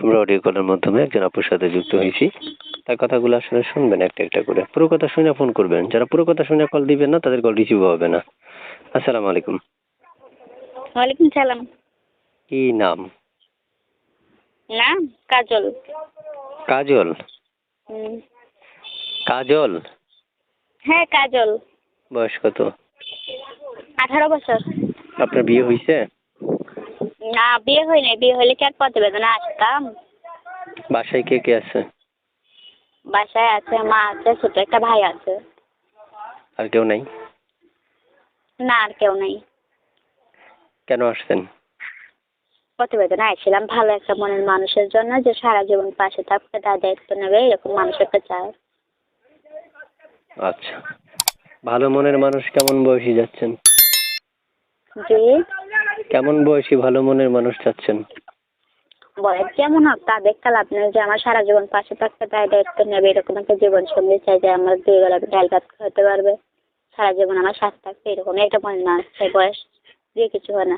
আমরা অডিও কলের মাধ্যমে একজন আপুর সাথে যুক্ত হয়েছি। তার কথাগুলো আসলে শুনবেন একটা একটা করে। পুরো কথা শুনে ফোন করবেন। যারা পুরো কথা শুনে কল দিবেন না তাদের কল রিসিভ হবে না। আসসালামু আলাইকুম। ওয়ালাইকুম সালাম। কি নাম? নাম কাজল। কাজল? হুম। কাজল? হ্যাঁ কাজল। বয়স কত? 18 বছর। আপনার বিয়ে হয়েছে? না বিয়ে হয় নাই, বিয়ে হলে কি আর প্রতিবেদনে আসতাম? বাসায় কে কে আছে? বাসায় আছে, মা আছে, ছোট একটা ভাই আছে। আর কেউ নাই? না আর কেউ নেই। কেন আসছেন? প্রতিবেদনে আসছিলাম ভালো একটা মনের মানুষের জন্য, যে সারা জীবন পাশে থাকবে, তার দায়িত্ব নেবে, এরকম মানুষ একটা চায়। আচ্ছা, ভালো মনের মানুষ কেমন বয়সী যাচ্ছেন? জি। কেমন বয়সী ভালো মনের মানুষ চাচ্ছেন? বয়স যেমন হোক তা দেখতে লাভ নেই, যে আমার সারা জীবন পাশে থাকবে, তার দায়িত্ব নেবে, এরকম একটা জীবন সঙ্গী চাই, যে আমার 2 বেলা ডাল ভাত খাওয়াতে পারবে, সারা জীবন আমার সাথে থাকবে, এরকম একটা মনের মানুষ চাই। বয়স দিয়ে কিছু হয় না।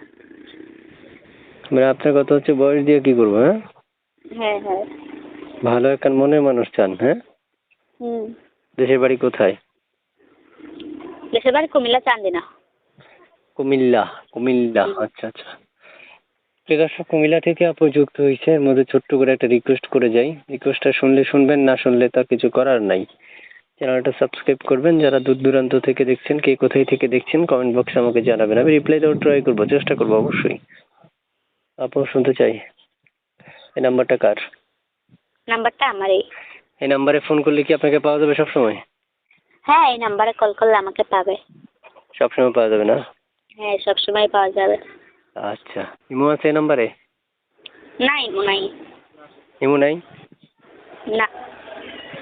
মানে আপনার কথা হচ্ছে বয়স দিয়ে কি করবো? হ্যাঁ, হ্যাঁ হ্যাঁ। ভালো একটা মনের মানুষ চান? হ্যাঁ, হুম। দেশের বাড়ি কোথায়? দেশের বাড়ি কুমিল্লা, চান্দিনা। কুমিল্লা? কুমিল্লা, আচ্ছা আচ্ছা। প্রিয় দর্শক, কুমিল্লা থেকে আপু যুক্ত হয়েছে। এর মধ্যে ছোট্ট করে একটা রিকোয়েস্ট করে যাই। রিকোয়েস্টটা শুনলে শুনবেন, না শুনলে তার কিছু করার নাই। চ্যানেলটা সাবস্ক্রাইব করবেন। যারা দূর দূরান্ত থেকে দেখছেন, কে কোথায় থেকে দেখছেন, কমেন্ট বক্সে আমাকে জানাবেন। আমি রিপ্লাই দেওয়ার ট্রাই করবো, চেষ্টা করবো অবশ্যই। আপু শুনতে চাই, এই নাম্বারটা কার? নাম্বারটা আমারই। এই নাম্বারে ফোন করলে কি আপনাকে পাওয়া যাবে সবসময়? হ্যাঁ, এই নাম্বারে কল করলে আমাকে পাবে। সবসময় পাওয়া যাবে না? হ্যাঁ, সবসময় পাওয়া যাবে। আচ্ছা, ইমো আছে এই নাম্বারে? নাই ইমো নাই। ইমো নাই? না।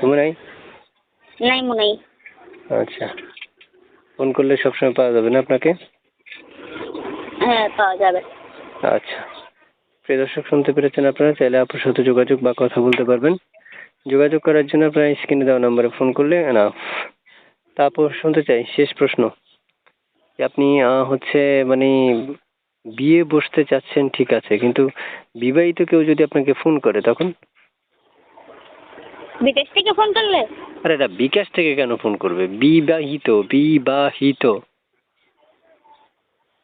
ইমো নাই? না ইমো নাই। আচ্ছা, ফোন করলে সবসময় পাওয়া যাবে না আপনাকে? হ্যাঁ পাওয়া যাবে। আচ্ছা, প্রিয় দর্শক শুনতে পেরেছেন আপনারা। চাইলে আপুর সাথে যোগাযোগ বা কথা বলতে পারবেন। যোগাযোগ করার জন্য আপনারা স্ক্রিনে দেওয়া নাম্বারে ফোন করলে না। তারপর শুনতে চাই শেষ প্রশ্ন, যে আপনি হচ্ছে মানে বিয়ে বসতে চাচ্ছেন ঠিক আছে, কিন্তু বিবাহিত কেউ যদি আপনাকে ফোন করে তখন? বিদেশ থেকে ফোন করলে? আরে এটা বিকাশ থেকে কেন ফোন করবে? বিবাহিত, বিবাহিত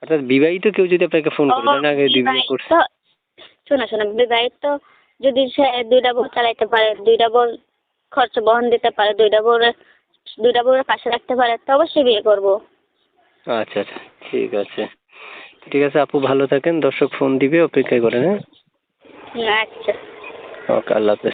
অর্থাৎ বিবাহিত কেউ যদি আপনাকে ফোন করে, ধরেন আগে বিয়ে করছে। শোনো শোনো, বিবাহিত যদি সে 2টা বউ চালাইতে পারে, 2টা বউ খরচ বহন দিতে পারে, 2টা বউয়ের পাশে রাখতে পারে, তো অবশ্যই বিয়ে করবো। আচ্ছা আচ্ছা, ঠিক আছে ঠিক আছে আপু, ভালো থাকেন। দর্শক ফোন দিবে, অপেক্ষা করেন। হ্যাঁ, আচ্ছা। ওকে, আল্লাহ হাফেজ।